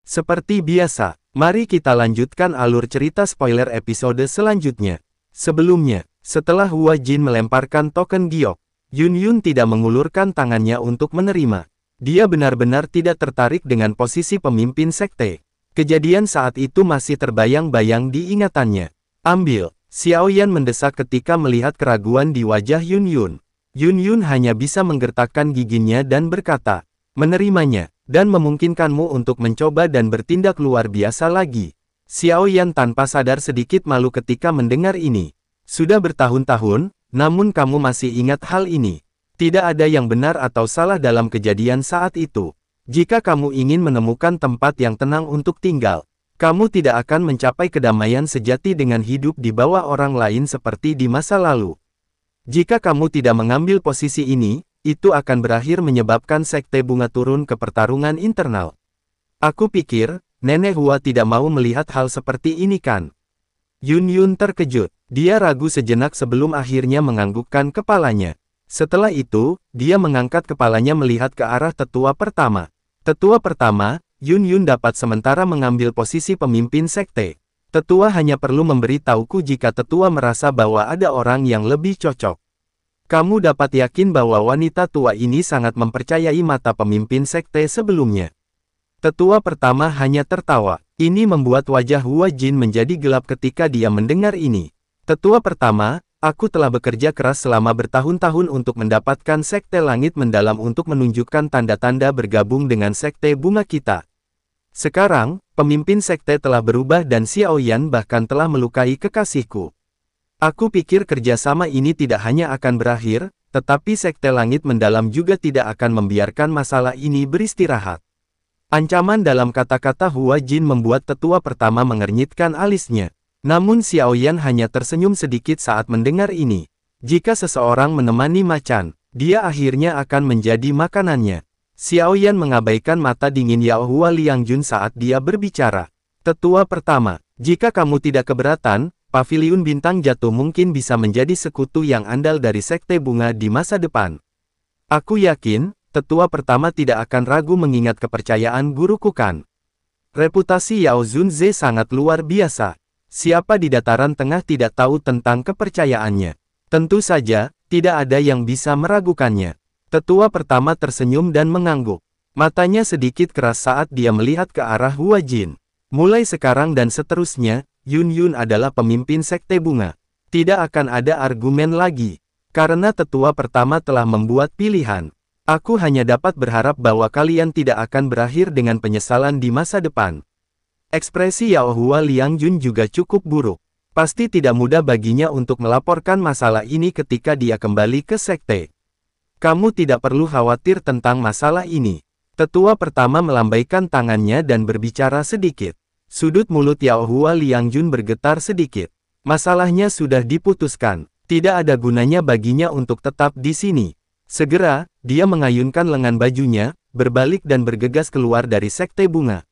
Seperti biasa, mari kita lanjutkan alur cerita spoiler episode selanjutnya. Sebelumnya, setelah Hua Jin melemparkan token giok, Yun Yun tidak mengulurkan tangannya untuk menerima. Dia benar-benar tidak tertarik dengan posisi pemimpin sekte. Kejadian saat itu masih terbayang-bayang di ingatannya. Ambil, Xiao Yan mendesak ketika melihat keraguan di wajah Yun Yun. Yun Yun hanya bisa menggertakkan giginya dan berkata, menerimanya, dan memungkinkanmu untuk mencoba dan bertindak luar biasa lagi. Xiao Yan tanpa sadar sedikit malu ketika mendengar ini. Sudah bertahun-tahun, namun kamu masih ingat hal ini. Tidak ada yang benar atau salah dalam kejadian saat itu. Jika kamu ingin menemukan tempat yang tenang untuk tinggal, kamu tidak akan mencapai kedamaian sejati dengan hidup di bawah orang lain seperti di masa lalu. Jika kamu tidak mengambil posisi ini, itu akan berakhir menyebabkan sekte bunga turun ke pertarungan internal. Aku pikir, Nenek Hua tidak mau melihat hal seperti ini kan? Yun Yun terkejut. Dia ragu sejenak sebelum akhirnya menganggukkan kepalanya. Setelah itu, dia mengangkat kepalanya melihat ke arah tetua pertama. Tetua pertama, Yun Yun dapat sementara mengambil posisi pemimpin sekte. Tetua hanya perlu memberitahuku jika tetua merasa bahwa ada orang yang lebih cocok. Kamu dapat yakin bahwa wanita tua ini sangat mempercayai mata pemimpin sekte sebelumnya. Tetua pertama hanya tertawa. Ini membuat wajah Hua Jin menjadi gelap ketika dia mendengar ini. Tetua pertama, aku telah bekerja keras selama bertahun-tahun untuk mendapatkan sekte langit mendalam untuk menunjukkan tanda-tanda bergabung dengan sekte bunga kita. Sekarang, pemimpin sekte telah berubah dan Xiao Yan bahkan telah melukai kekasihku. Aku pikir kerjasama ini tidak hanya akan berakhir, tetapi sekte langit mendalam juga tidak akan membiarkan masalah ini beristirahat. Ancaman dalam kata-kata Hua Jin membuat tetua pertama mengernyitkan alisnya. Namun Xiao Yan hanya tersenyum sedikit saat mendengar ini. Jika seseorang menemani macan, dia akhirnya akan menjadi makanannya. Xiao Yan mengabaikan mata dingin Yao Hua Liangjun saat dia berbicara. Tetua pertama, jika kamu tidak keberatan, Paviliun Bintang Jatuh mungkin bisa menjadi sekutu yang andal dari sekte bunga di masa depan. Aku yakin, tetua pertama tidak akan ragu mengingat kepercayaan guruku kan. Reputasi Yao Zunze sangat luar biasa. Siapa di dataran tengah tidak tahu tentang kepercayaannya? Tentu saja, tidak ada yang bisa meragukannya. Tetua pertama tersenyum dan mengangguk. Matanya sedikit keras saat dia melihat ke arah Hua Jin. Mulai sekarang dan seterusnya, Yun Yun adalah pemimpin sekte bunga. Tidak akan ada argumen lagi. Karena tetua pertama telah membuat pilihan. Aku hanya dapat berharap bahwa kalian tidak akan berakhir dengan penyesalan di masa depan. Ekspresi Yao Hua Liangjun juga cukup buruk. Pasti tidak mudah baginya untuk melaporkan masalah ini ketika dia kembali ke sekte. Kamu tidak perlu khawatir tentang masalah ini. Tetua pertama melambaikan tangannya dan berbicara sedikit. Sudut mulut Yao Hua Liangjun bergetar sedikit. Masalahnya sudah diputuskan. Tidak ada gunanya baginya untuk tetap di sini. Segera, dia mengayunkan lengan bajunya, berbalik dan bergegas keluar dari sekte bunga.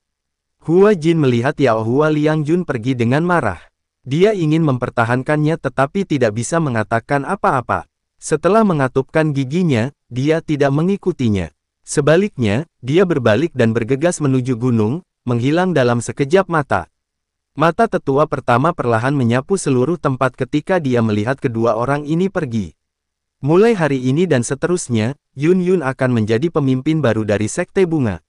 Hua Jin melihat Yao Hua Liangjun pergi dengan marah. Dia ingin mempertahankannya tetapi tidak bisa mengatakan apa-apa. Setelah mengatupkan giginya, dia tidak mengikutinya. Sebaliknya, dia berbalik dan bergegas menuju gunung, menghilang dalam sekejap mata. Mata tetua pertama perlahan menyapu seluruh tempat ketika dia melihat kedua orang ini pergi. Mulai hari ini dan seterusnya, Yun Yun akan menjadi pemimpin baru dari sekte bunga.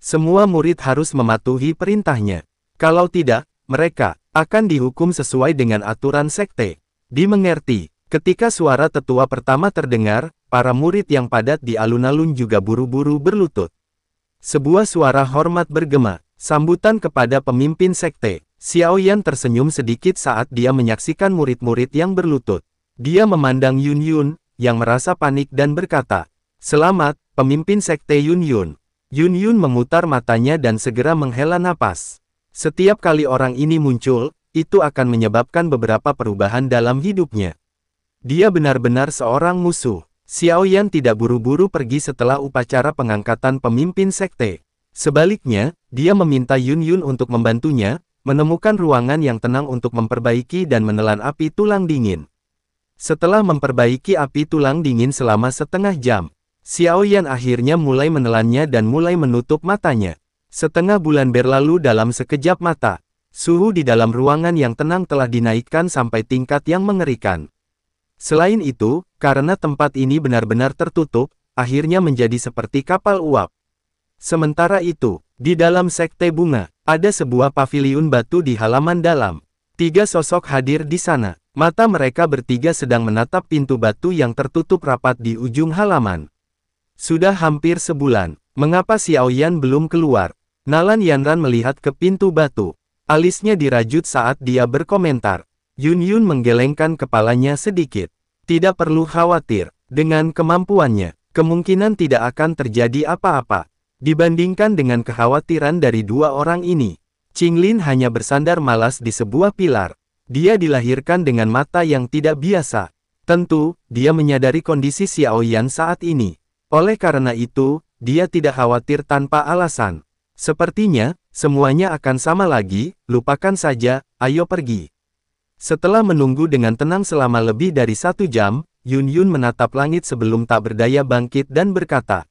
Semua murid harus mematuhi perintahnya. Kalau tidak, mereka akan dihukum sesuai dengan aturan sekte. Dimengerti. Ketika suara tetua pertama terdengar, para murid yang padat di alun-alun juga buru-buru berlutut. Sebuah suara hormat bergema. Sambutan kepada pemimpin sekte. Xiao Yan tersenyum sedikit saat dia menyaksikan murid-murid yang berlutut. Dia memandang Yun Yun, yang merasa panik dan berkata, "Selamat, pemimpin sekte Yun Yun." Yun Yun memutar matanya dan segera menghela napas. Setiap kali orang ini muncul, itu akan menyebabkan beberapa perubahan dalam hidupnya. Dia benar-benar seorang musuh. Xiao Yan tidak buru-buru pergi setelah upacara pengangkatan pemimpin sekte. Sebaliknya, dia meminta Yun Yun untuk membantunya, menemukan ruangan yang tenang untuk memperbaiki dan menelan api tulang dingin. Setelah memperbaiki api tulang dingin selama setengah jam, Xiao Yan akhirnya mulai menelannya dan mulai menutup matanya. Setengah bulan berlalu dalam sekejap mata. Suhu di dalam ruangan yang tenang telah dinaikkan sampai tingkat yang mengerikan. Selain itu, karena tempat ini benar-benar tertutup, akhirnya menjadi seperti kapal uap. Sementara itu, di dalam sekte bunga, ada sebuah paviliun batu di halaman dalam. 3 sosok hadir di sana. Mata mereka bertiga sedang menatap pintu batu yang tertutup rapat di ujung halaman. Sudah hampir sebulan, mengapa Xiao Yan belum keluar? Nalan Yanran melihat ke pintu batu. Alisnya dirajut saat dia berkomentar. Yun Yun menggelengkan kepalanya sedikit. Tidak perlu khawatir, dengan kemampuannya, kemungkinan tidak akan terjadi apa-apa. Dibandingkan dengan kekhawatiran dari 2 orang ini, Qinglin hanya bersandar malas di sebuah pilar. Dia dilahirkan dengan mata yang tidak biasa. Tentu, dia menyadari kondisi Xiao Yan saat ini. Oleh karena itu, dia tidak khawatir tanpa alasan. Sepertinya, semuanya akan sama lagi, lupakan saja, ayo pergi. Setelah menunggu dengan tenang selama lebih dari 1 jam, Yun Yun menatap langit sebelum tak berdaya bangkit dan berkata.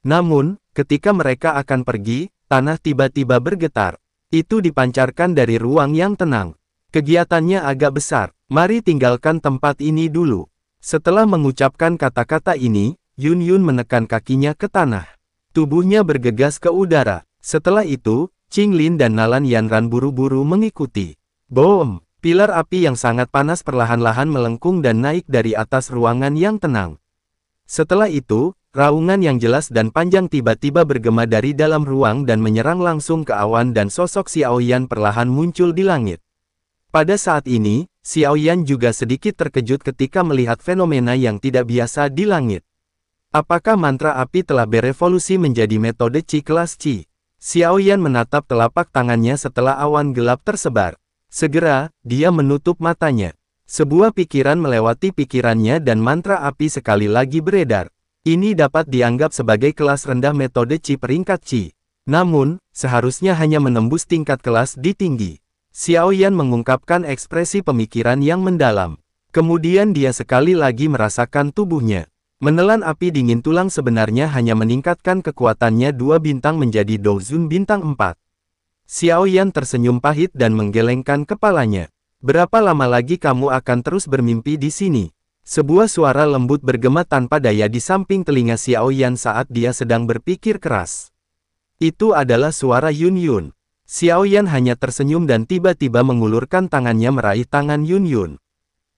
Namun, ketika mereka akan pergi, tanah tiba-tiba bergetar. Itu dipancarkan dari ruang yang tenang. Kegiatannya agak besar, mari tinggalkan tempat ini dulu. Setelah mengucapkan kata-kata ini, Yun Yun menekan kakinya ke tanah. Tubuhnya bergegas ke udara. Setelah itu, Qinglin dan Nalan Yanran buru-buru mengikuti. Boom! Pilar api yang sangat panas perlahan-lahan melengkung dan naik dari atas ruangan yang tenang. Setelah itu, raungan yang jelas dan panjang tiba-tiba bergema dari dalam ruang dan menyerang langsung ke awan dan sosok Xiao Yan perlahan muncul di langit. Pada saat ini, Xiao Yan juga sedikit terkejut ketika melihat fenomena yang tidak biasa di langit. Apakah mantra api telah berevolusi menjadi metode Qi kelas Qi? Xiao Yan menatap telapak tangannya setelah awan gelap tersebar. Segera, dia menutup matanya. Sebuah pikiran melewati pikirannya dan mantra api sekali lagi beredar. Ini dapat dianggap sebagai kelas rendah metode Qi peringkat Qi. Namun, seharusnya hanya menembus tingkat kelas di tinggi. Xiao Yan mengungkapkan ekspresi pemikiran yang mendalam. Kemudian dia sekali lagi merasakan tubuhnya. Menelan api dingin tulang sebenarnya hanya meningkatkan kekuatannya 2 bintang menjadi Douzun bintang 4. Xiao Yan tersenyum pahit dan menggelengkan kepalanya. Berapa lama lagi kamu akan terus bermimpi di sini? Sebuah suara lembut bergema tanpa daya di samping telinga Xiao Yan saat dia sedang berpikir keras. Itu adalah suara Yun Yun. Xiao Yan hanya tersenyum dan tiba-tiba mengulurkan tangannya meraih tangan Yun Yun.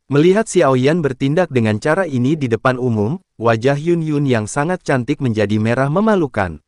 Melihat Xiao Yan bertindak dengan cara ini di depan umum, wajah Yun Yun yang sangat cantik menjadi merah memalukan.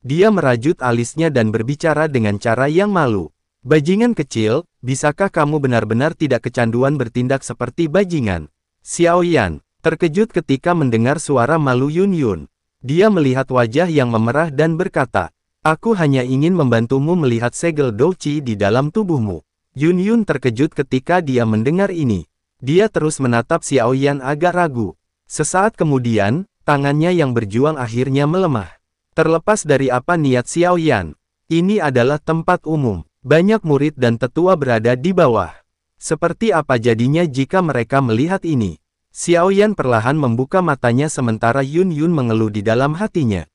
Dia merajut alisnya dan berbicara dengan cara yang malu. Bajingan kecil, bisakah kamu benar-benar tidak kecanduan bertindak seperti bajingan? Xiao Yan terkejut ketika mendengar suara malu Yun Yun. Dia melihat wajah yang memerah dan berkata, aku hanya ingin membantumu melihat segel Douqi di dalam tubuhmu. Yun Yun terkejut ketika dia mendengar ini. Dia terus menatap Xiao Yan agak ragu. Sesaat kemudian, tangannya yang berjuang akhirnya melemah. Terlepas dari apa niat Xiao Yan, ini adalah tempat umum. Banyak murid dan tetua berada di bawah. Seperti apa jadinya jika mereka melihat ini? Xiao Yan perlahan membuka matanya sementara Yun Yun mengeluh di dalam hatinya.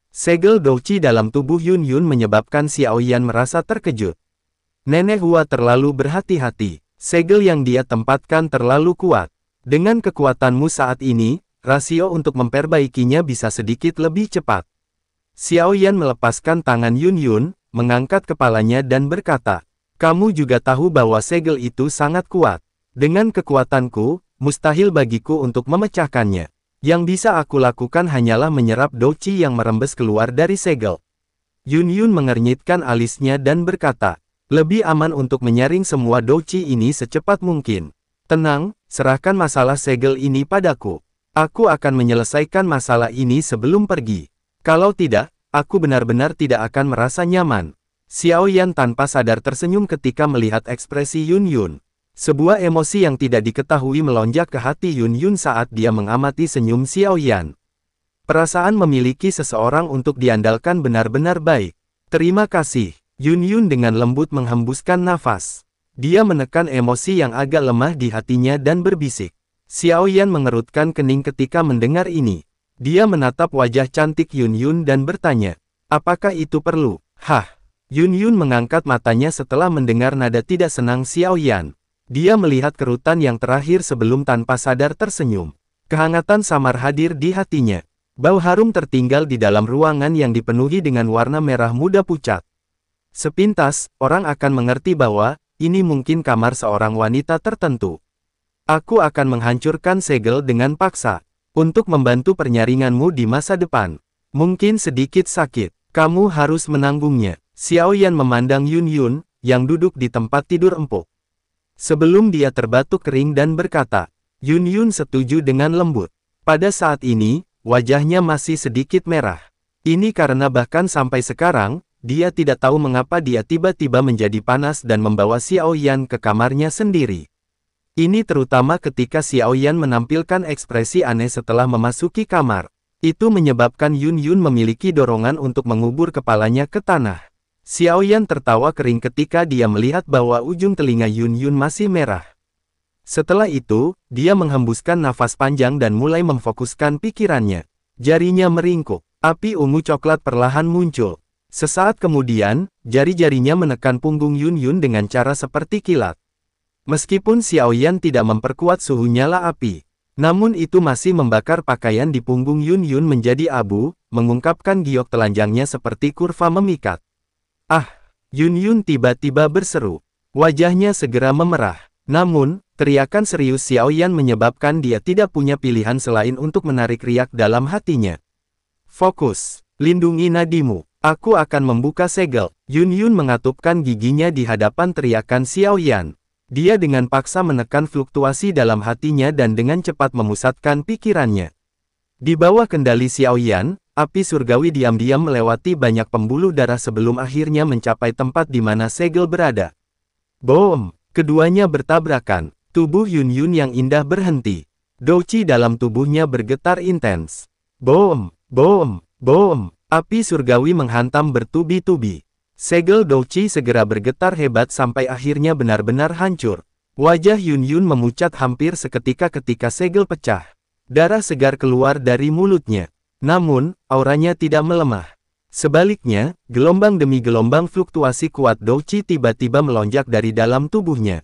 Segel Douqi dalam tubuh Yun Yun menyebabkan Xiao Yan merasa terkejut. Nenek Hua terlalu berhati-hati. Segel yang dia tempatkan terlalu kuat. Dengan kekuatanmu saat ini, rasio untuk memperbaikinya bisa sedikit lebih cepat. Xiao Yan melepaskan tangan Yun Yun, mengangkat kepalanya dan berkata, kamu juga tahu bahwa segel itu sangat kuat. Dengan kekuatanku, mustahil bagiku untuk memecahkannya. Yang bisa aku lakukan hanyalah menyerap Douqi yang merembes keluar dari segel. Yun Yun mengernyitkan alisnya dan berkata, lebih aman untuk menyaring semua Douqi ini secepat mungkin. Tenang, serahkan masalah segel ini padaku. Aku akan menyelesaikan masalah ini sebelum pergi. Kalau tidak, aku benar-benar tidak akan merasa nyaman. Xiao Yan tanpa sadar tersenyum ketika melihat ekspresi Yun Yun. Sebuah emosi yang tidak diketahui melonjak ke hati Yun Yun saat dia mengamati senyum Xiao Yan. Perasaan memiliki seseorang untuk diandalkan benar-benar baik. Terima kasih. Yun Yun dengan lembut menghembuskan nafas. Dia menekan emosi yang agak lemah di hatinya dan berbisik. Xiao Yan mengerutkan kening ketika mendengar ini. Dia menatap wajah cantik Yun Yun dan bertanya, apakah itu perlu? Hah? Yun Yun mengangkat matanya setelah mendengar nada tidak senang Xiao Yan. Dia melihat kerutan yang terakhir sebelum tanpa sadar tersenyum. Kehangatan samar hadir di hatinya. Bau harum tertinggal di dalam ruangan yang dipenuhi dengan warna merah muda pucat. Sepintas, orang akan mengerti bahwa ini mungkin kamar seorang wanita tertentu. Aku akan menghancurkan segel dengan paksa untuk membantu penyaringanmu di masa depan. Mungkin sedikit sakit, kamu harus menanggungnya. Xiao Yan memandang Yun Yun, yang duduk di tempat tidur empuk. Sebelum dia terbatuk kering dan berkata, Yun Yun setuju dengan lembut. Pada saat ini, wajahnya masih sedikit merah. Ini karena bahkan sampai sekarang, dia tidak tahu mengapa dia tiba-tiba menjadi panas dan membawa Xiao Yan ke kamarnya sendiri. Ini terutama ketika Xiao Yan menampilkan ekspresi aneh setelah memasuki kamar. Itu menyebabkan Yun Yun memiliki dorongan untuk mengubur kepalanya ke tanah. Xiao Yan tertawa kering ketika dia melihat bahwa ujung telinga Yun Yun masih merah. Setelah itu, dia menghembuskan nafas panjang dan mulai memfokuskan pikirannya. Jarinya meringkuk, api ungu coklat perlahan muncul. Sesaat kemudian, jari-jarinya menekan punggung Yun Yun dengan cara seperti kilat. Meskipun Xiao Yan tidak memperkuat suhu nyala api, namun itu masih membakar pakaian di punggung Yun Yun menjadi abu, mengungkapkan giok telanjangnya seperti kurva memikat. Ah! Yun Yun tiba-tiba berseru. Wajahnya segera memerah. Namun, teriakan serius Xiao Yan menyebabkan dia tidak punya pilihan selain untuk menarik riak dalam hatinya. Fokus! Lindungi nadimu. Aku akan membuka segel. Yun Yun mengatupkan giginya di hadapan teriakan Xiao Yan. Dia dengan paksa menekan fluktuasi dalam hatinya dan dengan cepat memusatkan pikirannya. Di bawah kendali Xiao Yan, api surgawi diam-diam melewati banyak pembuluh darah sebelum akhirnya mencapai tempat di mana segel berada. Boom! Keduanya bertabrakan. Tubuh Yun Yun yang indah berhenti. Douqi dalam tubuhnya bergetar intens. Boom! Boom! Boom! Api surgawi menghantam bertubi-tubi. Segel Douqi segera bergetar hebat sampai akhirnya benar-benar hancur. Wajah Yun Yun memucat hampir seketika ketika segel pecah. Darah segar keluar dari mulutnya. Namun, auranya tidak melemah. Sebaliknya, gelombang demi gelombang fluktuasi kuat Douqi tiba-tiba melonjak dari dalam tubuhnya.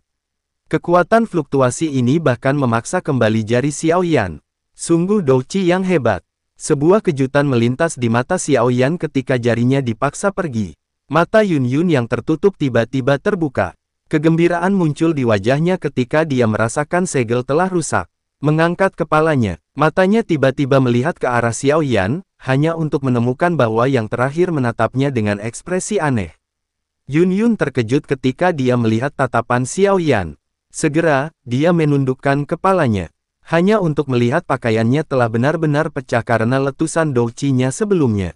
Kekuatan fluktuasi ini bahkan memaksa kembali jari Xiao Yan. Sungguh Douqi yang hebat. Sebuah kejutan melintas di mata Xiao Yan ketika jarinya dipaksa pergi. Mata Yun Yun yang tertutup tiba-tiba terbuka. Kegembiraan muncul di wajahnya ketika dia merasakan segel telah rusak. Mengangkat kepalanya, matanya tiba-tiba melihat ke arah Xiao Yan, hanya untuk menemukan bahwa yang terakhir menatapnya dengan ekspresi aneh. Yun Yun terkejut ketika dia melihat tatapan Xiao Yan. Segera, dia menundukkan kepalanya. Hanya untuk melihat pakaiannya telah benar-benar pecah karena letusan Douqi-nya sebelumnya.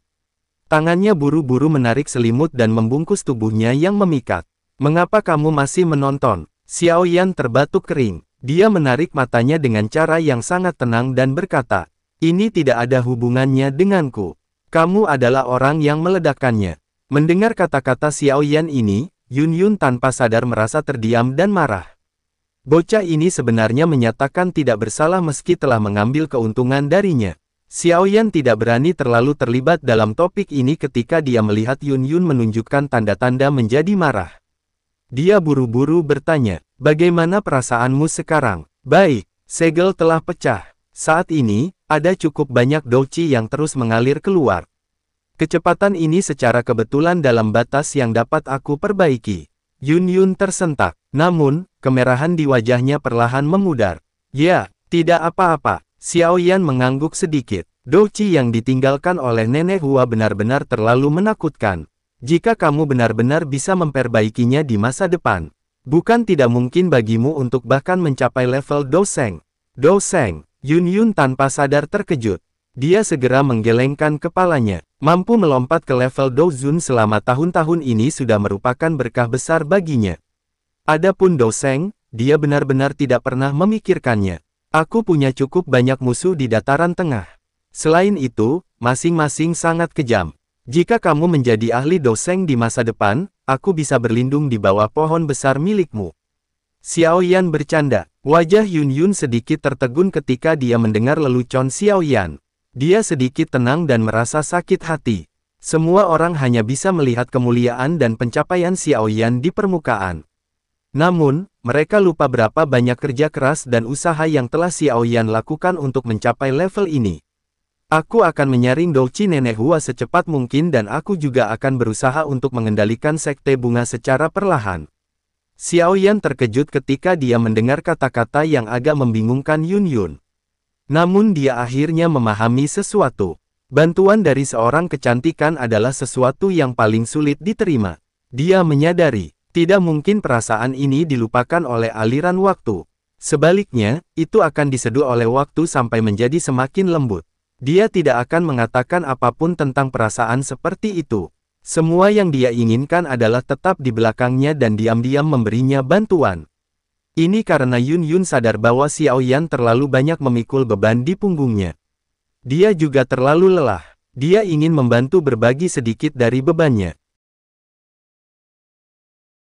Tangannya buru-buru menarik selimut dan membungkus tubuhnya yang memikat. Mengapa kamu masih menonton? Xiao Yan terbatuk kering. Dia menarik matanya dengan cara yang sangat tenang dan berkata, ini tidak ada hubungannya denganku. Kamu adalah orang yang meledakkannya. Mendengar kata-kata Xiao Yan ini, Yun Yun tanpa sadar merasa terdiam dan marah. Bocah ini sebenarnya menyatakan tidak bersalah meski telah mengambil keuntungan darinya. Xiao Yan tidak berani terlalu terlibat dalam topik ini ketika dia melihat Yun Yun menunjukkan tanda-tanda menjadi marah. Dia buru-buru bertanya, bagaimana perasaanmu sekarang? Baik, segel telah pecah. Saat ini, ada cukup banyak Douqi yang terus mengalir keluar. Kecepatan ini secara kebetulan dalam batas yang dapat aku perbaiki. Yun Yun tersentak, namun, kemerahan di wajahnya perlahan memudar. Ya, tidak apa-apa. Xiao Yan mengangguk sedikit. Douqi yang ditinggalkan oleh Nenek Hua benar-benar terlalu menakutkan. Jika kamu benar-benar bisa memperbaikinya di masa depan, bukan tidak mungkin bagimu untuk bahkan mencapai level Dosheng. Dosheng, Yun Yun tanpa sadar terkejut. Dia segera menggelengkan kepalanya. Mampu melompat ke level Dozun selama tahun-tahun ini sudah merupakan berkah besar baginya. Adapun Dosheng, dia benar-benar tidak pernah memikirkannya. Aku punya cukup banyak musuh di dataran tengah. Selain itu, masing-masing sangat kejam. Jika kamu menjadi ahli Dosheng di masa depan, aku bisa berlindung di bawah pohon besar milikmu. Xiao Yan bercanda. Wajah Yun Yun sedikit tertegun ketika dia mendengar lelucon Xiao Yan. Dia sedikit tenang dan merasa sakit hati. Semua orang hanya bisa melihat kemuliaan dan pencapaian Xiao Yan di permukaan. Namun, mereka lupa berapa banyak kerja keras dan usaha yang telah Xiao Yan lakukan untuk mencapai level ini. Aku akan menyaring Douqi Nenek Hua secepat mungkin dan aku juga akan berusaha untuk mengendalikan Sekte Bunga secara perlahan. Xiao Yan terkejut ketika dia mendengar kata-kata yang agak membingungkan Yun Yun. Namun dia akhirnya memahami sesuatu. Bantuan dari seorang kecantikan adalah sesuatu yang paling sulit diterima. Dia menyadari, tidak mungkin perasaan ini dilupakan oleh aliran waktu. Sebaliknya, itu akan diseduh oleh waktu sampai menjadi semakin lembut. Dia tidak akan mengatakan apapun tentang perasaan seperti itu. Semua yang dia inginkan adalah tetap di belakangnya dan diam-diam memberinya bantuan. Ini karena Yun Yun sadar bahwa Xiao Yan terlalu banyak memikul beban di punggungnya. Dia juga terlalu lelah. Dia ingin membantu berbagi sedikit dari bebannya.